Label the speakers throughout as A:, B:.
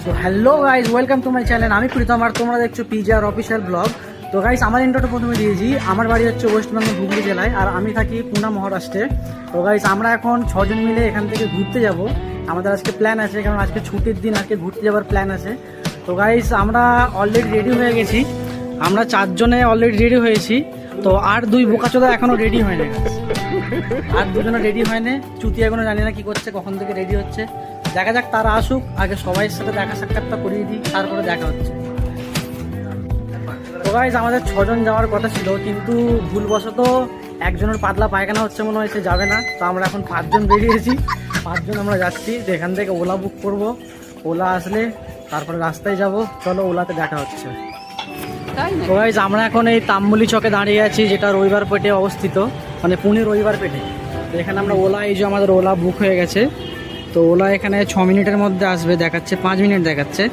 A: তো hello guys, welcome to my channel. আমি প্রীতম আর তোমরা দেখছো পিজার অফিসিয়াল ব্লগ। তো গাইজ, আমার ইন্ট্রোটা প্রথমে দিয়েছি। আমার বাড়ি হচ্ছে ওয়েস্ট বেঙ্গল হুগলি জেলায়, আর আমি থাকি পুনা মহারাষ্ট্রে। তো গাইজ, আমরা এখন 6 জন মিলে এখান থেকে ঘুরতে যাব। আমাদের আজকে প্ল্যান আছে, কারণ আজকে ছুটির দিন, আজকে ঘুরতে যাওয়ার প্ল্যান আছে। তো গাইজ, আমরা অলরেডি রেডি হয়ে গেছি। আমরা 4 জনে অলরেডি রেডি হয়েছি। তো আর 2 বোকাচোদা এখনও রেডি হয়নি। আর 2 জনে রেডি হয়নি। চুতি এখনো জানি না কি করছে, কখন থেকে রেডি হচ্ছে। দেখা যাক, তারা আসুক, আগে সবাই সাথে দেখা সাক্ষাৎটা করিয়ে দিই, তারপরে দেখা হচ্ছে। তো গাইজ, আমাদের 6 জন যাওয়ার কথা ছিল, কিন্তু ভুলবশত একজনের পাতলা পায়খানা হচ্ছে, মনে হয়েছে যাবে না। তো আমরা এখন 5 জন বেরিয়েছি। 5 জন আমরা যাচ্ছি। তো এখান থেকে ওলা বুক করব। ওলা আসলে তারপরে রাস্তায় যাব। চলো, ওলাতে দেখা হচ্ছে। তো গাইজ, আমরা এখন এই তাম্বুলি চকে দাঁড়িয়ে আছি, যেটা রবিবার পেটে অবস্থিত, মানে পুনে রবিবার পেটে। তো এখানে আমরা ওলা, এই যে আমাদের ওলা বুক হয়ে গেছে। তো ওলা এখানে 6 মিনিটের মধ্যে আসবে দেখাচ্ছে, 5 মিনিট দেখাচ্ছে।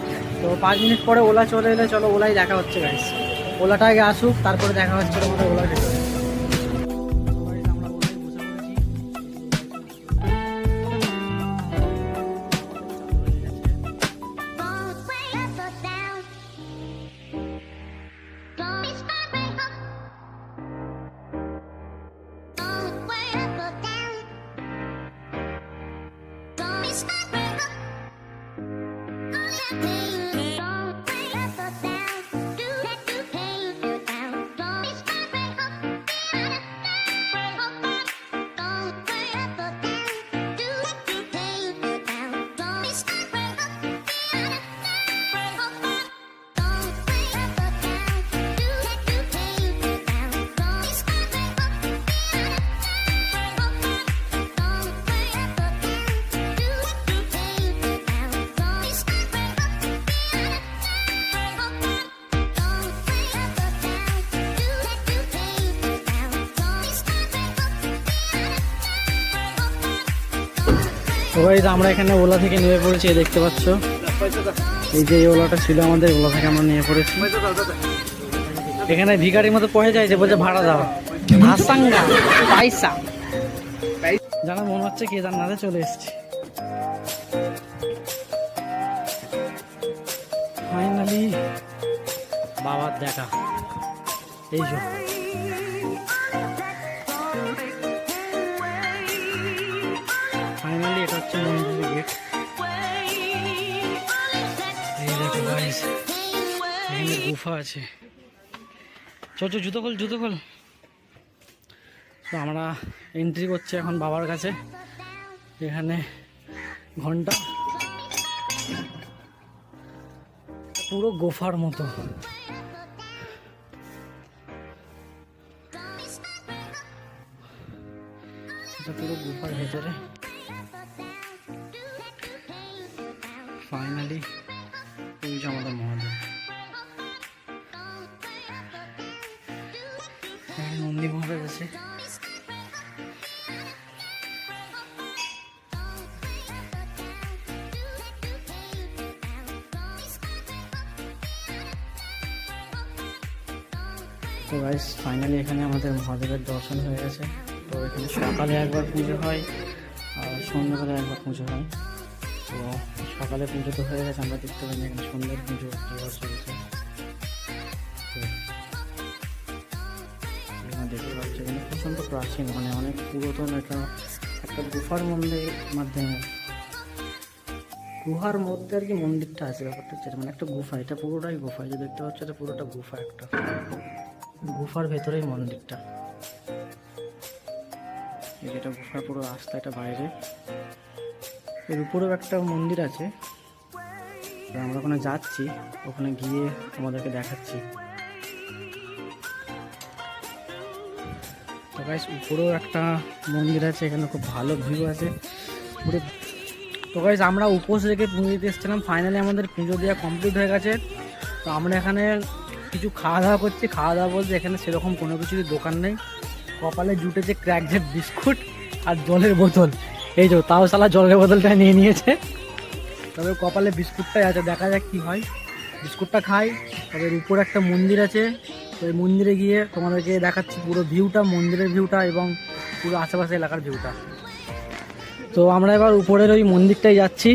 A: তো 5 মিনিট পরে ওলা চলে এলে চলো ওলাই দেখা হচ্ছে গাইস। ওলাটা আগে আসুক, তারপরে দেখা হচ্ছে আমাদের ওলার ভেতরে। তো গাইস, আমরা এখানে ওলা থেকে নেমে পড়েছি, দেখতে পাচ্ছ। এই যে ওলাটা ছিল আমাদের, ওলা থেকে আমরা নিয়ে পড়েছি। এখানে ভিখারির মতো পড়ে যাইছে, বলছে ভাড়া দাও, আসাঙ্গা পয়সা। জানা মনে হচ্ছে কেদারনাথে চলে এসেছি ফাইনালি। বাবার দেখা, এই যে ফাইনালি এটা হচ্ছে মন্দিরের গেট। এই দেখো গাইস, এখানে গুফা আছে। চল জুতো খোল, জুতো খোল। তো আমরা এন্ট্রি করছি এখন বাবার কাছে। এখানে ঘন্টা, পুরো গোফার মতো। এটা পুরো গুফার ভেতরে। ফাইনালি এই যে আমাদের মহাদেব। নন্দী মহাদেব আছে। তো গাইস, ফাইনালি এখানে আমাদের মহাদেবের দর্শন হয়ে গেছে। তো এখানে সকালে একবার পুজো হয় আর সন্ধ্যাবেলা একবার পুজো হয়। তো সকালে পুজো তো হয়ে গেছে, আমরা দেখতে পাই এখানে সন্ধ্যার পুজো চলছে। দেখতে পাচ্ছি এখানে প্রচণ্ড প্রাচীন, মানে অনেক পুরাতন একটা গুফার মন্দির মাধ্যমে, গুহার মধ্যে আর কি মন্দিরটা আছে। ব্যাপারটা হচ্ছে মানে একটা গুফা, এটা পুরোটাই গুফা। যে দেখতে পাচ্ছ, এটা পুরোটা গুফা, একটা গুফার ভেতরেই মন্দিরটা। এটা গুফার পুরো রাস্তা, এটা বাইরে। এর উপরেও একটা মন্দির আছে, আমরা ওখানে যাচ্ছি, ওখানে গিয়ে আমাদেরকে দেখাচ্ছি। তো গাইস, উপরেও একটা মন্দির আছে, এখানে খুব ভালো ভিউ আছে পুরো। তো গাইস, আমরা উপোস রেখে পুজো দিতে এসেছিলাম। ফাইনালি আমাদের পুজো দেওয়া কমপ্লিট হয়ে গেছে। তো আমরা এখানে কিছু খাওয়া দাওয়া করছি। খাওয়া দাওয়া বলতে এখানে সেরকম কোনো কিছুরই দোকান নেই। কপালে জুটেছে ক্র্যাকজেট বিস্কুট আর জলের বোতল। এই যে তাও শালা জলের বোতলটা নিয়ে নিয়েছে, তবে কপালে বিস্কুটটাই আছে। দেখা যাক কি হয়, বিস্কুটটা খাই। তবে উপরে একটা মন্দির আছে, তো এই মন্দিরে গিয়ে তোমাদেরকে দেখাচ্ছি পুরো ভিউটা, মন্দিরের ভিউটা এবং পুরো আশেপাশে এলাকার ভিউটা। তো আমরা এবার উপরের ওই মন্দিরটাই যাচ্ছি।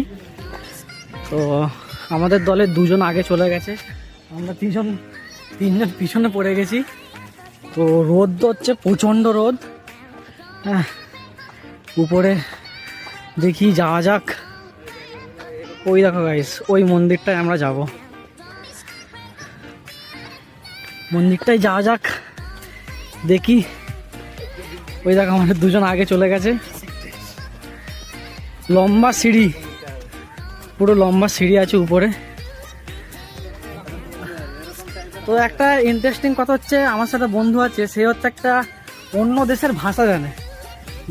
A: তো আমাদের দলের দুজন আগে চলে গেছে, আমরা তিনজন পিছনে পড়ে গেছি। তো রোদ তো হচ্ছে প্রচণ্ড রোদ। হ্যাঁ, উপরে দেখি যাওয়া যাক। ওই দেখো গাইস, ওই মন্দিরটায় আমরা যাব, মন্দিরটায় যাওয়া যাক দেখি। ওই দেখো আমাদের দুজন আগে চলে গেছে। লম্বা সিঁড়ি, পুরো লম্বা সিঁড়ি আছে উপরে। তো একটা ইন্টারেস্টিং কথা হচ্ছে, আমার সাথে বন্ধু আছে, সে হচ্ছে একটা অন্য দেশের ভাষা জানে।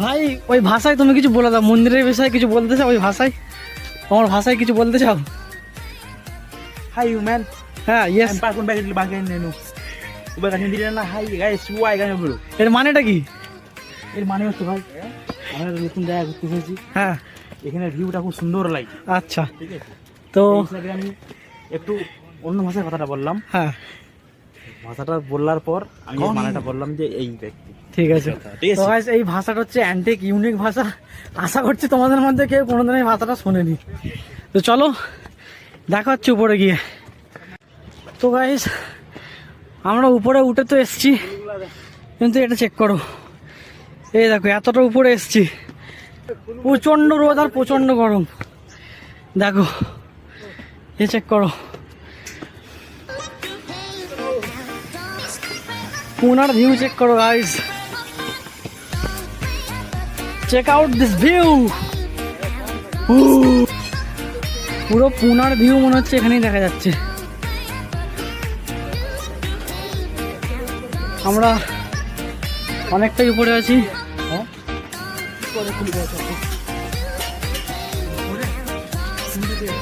A: ভাই ওই ভাষায় তুমি কিছু বলে দাও, মন্দিরের বিষয়ে কিছু বলতে চাও ওই ভাষায়, তোমার ভাষায় কিছু বলতে চাও?
B: Hi man,
A: হ্যাঁ, yes.
B: I'm back on back nenu. Uba কাছে দিলে না, হাই গাইস, ওয়াই গানে বলো।
A: এর মানেটা কি?
B: এর মানে হচ্ছে ভাই, আমরা নতুন জায়গা ঘুরতে এসেছি,
A: হ্যাঁ,
B: এখানে ভিউটা খুব সুন্দর লাগে।
A: আচ্ছা,
B: ঠিক আছে,
A: তো
B: আমি একটু অন্য ভাষায় কথাটা বললাম।
A: হ্যাঁ,
B: ভাষাটা বলার পর আমি মানেটা বললাম যে এই ব্যক্তি।
A: ঠিক আছে।
B: ঠিক
A: তো
B: আছে,
A: গাইস, এই ভাষাটা হচ্ছে অ্যান্টিক ইউনিক ভাষা। আশা করছি তোমাদের মধ্যে কেউ কোনোদিন এই ভাষাটা শোনেনি। তো চলো দেখা হচ্ছে উপরে গিয়ে। তো গাইস, আমরা উপরে উঠে তো এসছি, কিন্তু এটা চেক করো, এই দেখো এতটা উপরে এসছি, প্রচণ্ড রোদ আর প্রচণ্ড গরম। দেখো, এ চেক করো, পুনার ভিউ চেক করো guys, check out this view. পুরো পুনার ভিউ মনে হচ্ছে এখানেই দেখা যাচ্ছে। আমরা অনেকটাই উপরে আছি।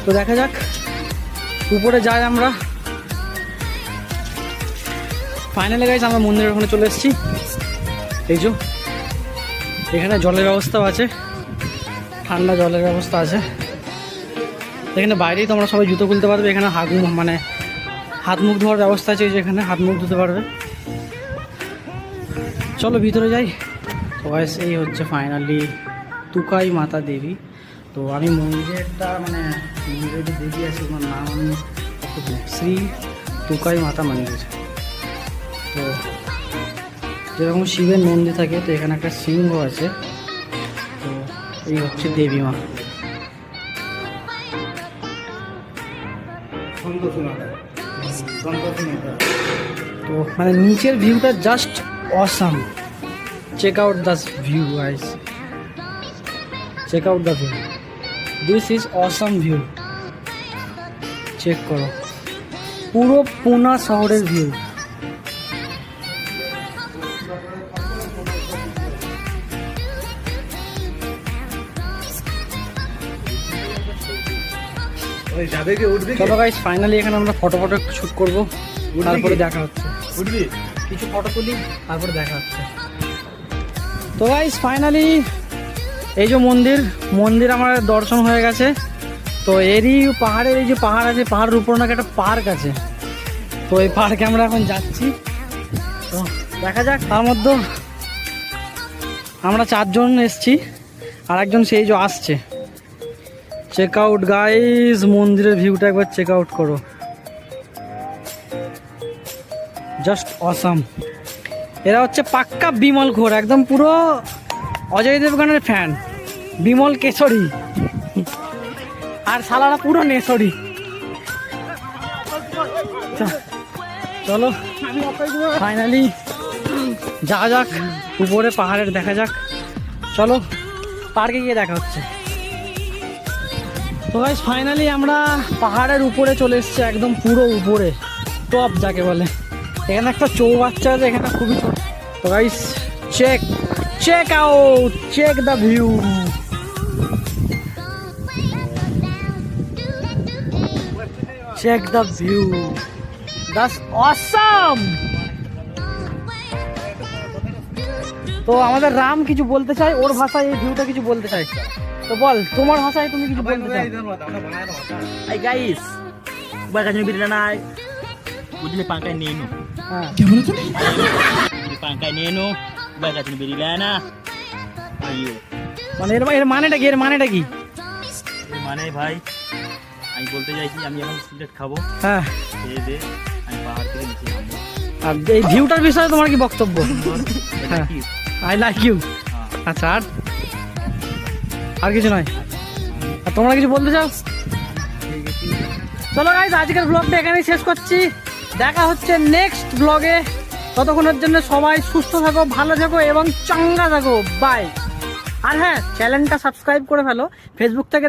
A: তো দেখা যাক উপরে যাই আমরা। ফাইনালি গাইস, আমরা মন্দিরের ওখানে চলে এসেছি। এই যে এখানে জলের ব্যবস্থাও আছে, ঠান্ডা জলের ব্যবস্থা আছে। এখানে বাইরেই তোমরা সবাই জুতো খুলতে পারবে। এখানে হাত মুখ ধোয়ার ব্যবস্থা আছে, যেখানে হাত মুখ ধুতে পারবে। চলো ভিতরে যাই। তো গাইস, এই হচ্ছে ফাইনালি তুকাই মাতা দেবী। তো আমি মন্দিরেরটা মন্দিরের যে দেবী আছে ওনার নাম আমি শ্রী তুকাই মাতা মন্দির। তো যেরকম শিবের মন্দির থাকে, তো এখানে একটা সিংহ আছে। তো এই হচ্ছে দেবী মা। তো নিচের ভিউটা just awesome. Check out the view guys, check out the view, this is awesome view. Check করো পুরো পুনা শহরের ভিউ। চলো গাইস, ফাইনালি এখানে আমরা ফটো শুট করবো, তারপরে দেখা হচ্ছে। কিছু ফটো তুলি, তারপরে দেখা হচ্ছে। তো গাইস, ফাইনালি এই যে মন্দির আমার দর্শন হয়ে গেছে। তো এরই পাহাড়ের এই যে পাহাড় আছে, পাহাড়ের উপর নাকি একটা পার্ক আছে। তো এই পার্কে আমরা এখন যাচ্ছি। তো দেখা যাক। তার মধ্যে আমরা 4 জন এসছি, আর একজন সেই যে আসছে। চেক আউট গাইস, মন্দিরের ভিউটা একবার চেক আউট করো, জাস্ট অসাম। এরা হচ্ছে পাক্কা বিমল ঘোর, একদম পুরো অজয় দেবগনের ফ্যান, বিমল কেশরী। আর শালারা পুরো নেশরী। চলো ফাইনালি যাওয়া যাক উপরে, পাহাড়ের দেখা যাক। চলো পার্কে গিয়ে দেখা হচ্ছে। তো গাইস, ফাইনালি আমরা পাহাড়ের উপরে চলে এসেছি, একদম পুরো উপরে, টপ যাকে বলে। এখানে একটা চৌবাচ্চা আছে, এখানে খুবই ছোট। তো guys, check out, check the view. Check the view, that's awesome. তো আমাদের রাম কিছু বলতে চাই, ওর ভাষায় এই ভিউটা কিছু বলতে চাই। তো বল, তোমার ভাষায় তুমি কিছু বলতে চাও?
B: হাই গাইস, উবা কাছে দিলে না, বুঝলে পাঙ্কাই নেনু।
A: হ্যাঁ,
B: কি বলছো? পাঙ্কাই নেনু, উবা কাছে বেরিয়ে না। আইও,
A: এর মানেটা কি?
B: মানে ভাই, আমি বলতে চাইছি আমি এখন সিগারেট খাবো,
A: হ্যাঁ,
B: খেয়ে দিয়ে আমি পাহাড় থেকে নিচে নামবো।
A: আর এই ভিউটার বিষয়ে তোমার কি বক্তব্য?
B: এটা
A: হ্যাঁ,
B: কি?
A: I like you.
B: হ্যাঁ।
A: আচ্ছা, আর কিছু নয়? আর তোমরা কিছু বলতে চাও? চলো গাইজ, আজকের ব্লগটা এখানেই শেষ করছি। দেখা হচ্ছে নেক্সট ব্লগে। ততক্ষণের জন্য সবাই সুস্থ থাকো, ভালো থাকো এবং চাঙ্গা থাকো। বাই। আর হ্যাঁ, চ্যানেলটা সাবস্ক্রাইব করে ফেলো। ফেসবুক থেকে